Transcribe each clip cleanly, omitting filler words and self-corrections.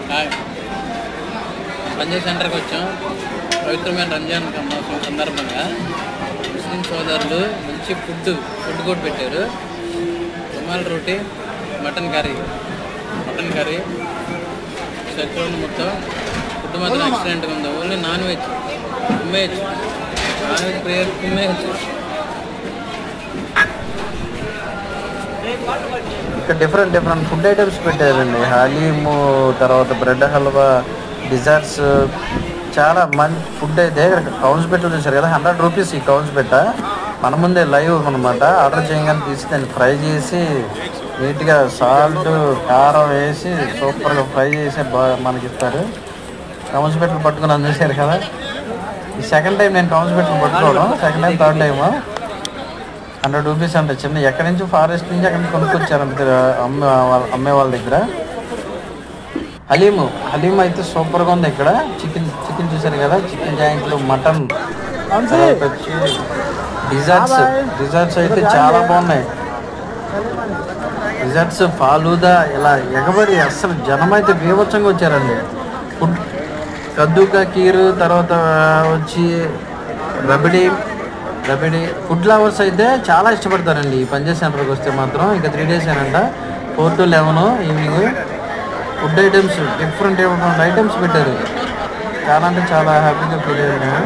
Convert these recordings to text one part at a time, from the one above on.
Hi, Punjab సెంటర్కి వచ్చాం. పవిత్రమైన రంజాన్ మాసం సందర్భంగా ముస్లిం సోదరులు మంచి ఫుడ్ కూడా పెట్టారు. రుమాల్ రోటీ, మటన్ కర్రీ సరిపోయింది. మొత్తం ఫుడ్ మాత్రం ఎక్సలెంట్గా ఉంది. ఓన్లీ నాన్ వెజ్ ప్రేయర్ కుమ్మేయచ్చు. ఇక్కడ డిఫరెంట్ ఫుడ్ ఐటమ్స్ పెట్టారండి. హలీము, తర్వాత బ్రెడ్ హల్వా, డిజర్ట్స్, చాలా మంచి ఫుడ్. అయితే ఇక్కడ కౌన్స్ పెట్ట చూసారు కదా, 100 రూపీస్ ఈ కౌన్స్ పెట్ట. మన ముందే లైవ్ అనమాట. ఆర్డర్ చేయగానే తీసి దాన్ని ఫ్రై చేసి నీట్గా సాల్ట్ కారం వేసి సూపర్గా ఫ్రై చేసి మనకి ఇస్తారు. కౌన్స్ పెట్టలు పట్టుకుని చూసారు కదా. ఈ సెకండ్ టైం నేను కౌన్స్ పెట్టలు పట్టుకోవడం, second time third time. 100 rupees అంటే చిన్న ఎక్కడి నుంచి ఫారెస్ట్ నుంచి అక్కడి నుంచి కొనుక్కొచ్చారంట అమ్మే వాళ్ళ దగ్గర. హలీం అయితే సూపర్గా ఉంది. ఇక్కడ చికెన్ చూసారు కదా, చికెన్ జాయింట్లు, మటన్, వచ్చి డిజర్ట్స్ అయితే చాలా బాగున్నాయి. డిజర్ట్స్ ఫాలూదా ఇలా ఎగబడి అస్సలు జనం అయితే బీభత్సంగా వచ్చారండి. ఫుడ్ కద్దుకా కీరు, తర్వాత వచ్చి రబిడి ఫుడ్ లవర్స్ అయితే చాలా ఇష్టపడతారండి ఈ పంజాబ్ సెంటర్కి వస్తే మాత్రం. ఇంకా 3 days ఏనంట, 4 to 11 evening. Food items different items పెట్టారు. చాలా అంటే చాలా హ్యాపీగా ఫీల్ అయ్యాను.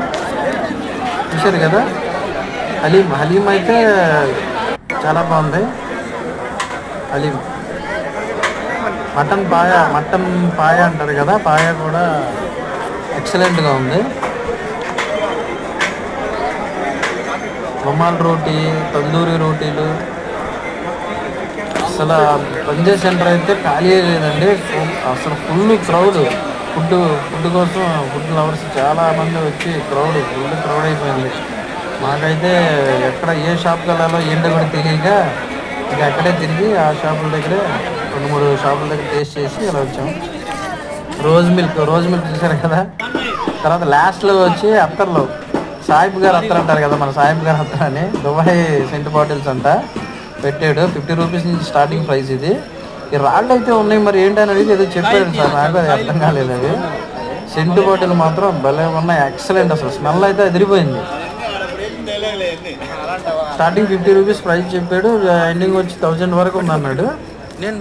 చూశారు కదా, హలీం అయితే చాలా బాగుంది. హలీం, మటన్ పాయ అంటారు కదా, పాయ కూడా ఎక్సలెంట్గా ఉంది. రుమాల్ రోటీ, తందూరి రోటీలు, అసలు పంజాబ్ సెంటర్ అయితే ఖాళీ లేదండి. అసలు ఫుల్ క్రౌడ్. ఫుడ్ కోసం ఫుడ్ లవర్స్ చాలా మంది వచ్చి ఫుల్ క్రౌడ్ అయిపోయింది. మాకైతే ఎక్కడ ఏ షాప్కి వెళ్ళాలో ఏంటో కూడా తెలియక ఇంకా అక్కడే తిరిగి ఆ షాపుల దగ్గరే 2-3 షాపుల దగ్గర టేస్ట్ చేసి ఇలా వచ్చాం. రోజ్ మిల్క్ చూసారు కదా. తర్వాత లాస్ట్లో వచ్చి అత్తర్లో సాయిబ్ గారు అత్తర్ అంటారు కదా, మన సాయిబ్ గారు అత్తర్ అని దుబాయ్ సెంట్ బాటిల్స్ అంట పెట్టాడు. 50 రూపీస్ నుంచి స్టార్టింగ్ ప్రైస్ ఇది. ఈ రాళ్ళు అయితే ఉన్నాయి, మరి ఏంటని అడిగితే ఏదో చెప్పాడు సార్, నాకు అది అర్థం కాలేదు. అవి సెంట్ బాటిల్ మాత్రం భలే ఉన్నాయి, ఎక్సలెంట్. అసలు స్మెల్ అయితే అదిరిపోయింది. స్టార్టింగ్ 50 రూపీస్ ప్రైస్ చెప్పాడు, ఎండింగ్ వచ్చి 1000 వరకు ఉందన్నాడు. నేను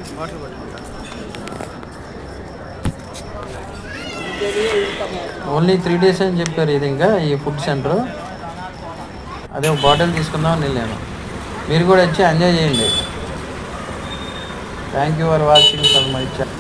ఓన్లీ 3 days అని చెప్పారు. ఇది ఇంకా ఈ ఫుడ్ సెంటర్. అదే ఒక బాటిల్ తీసుకుందామని వెళ్ళాను. మీరు కూడా వచ్చి ఎంజాయ్ చేయండి. Thank you for watching my channel.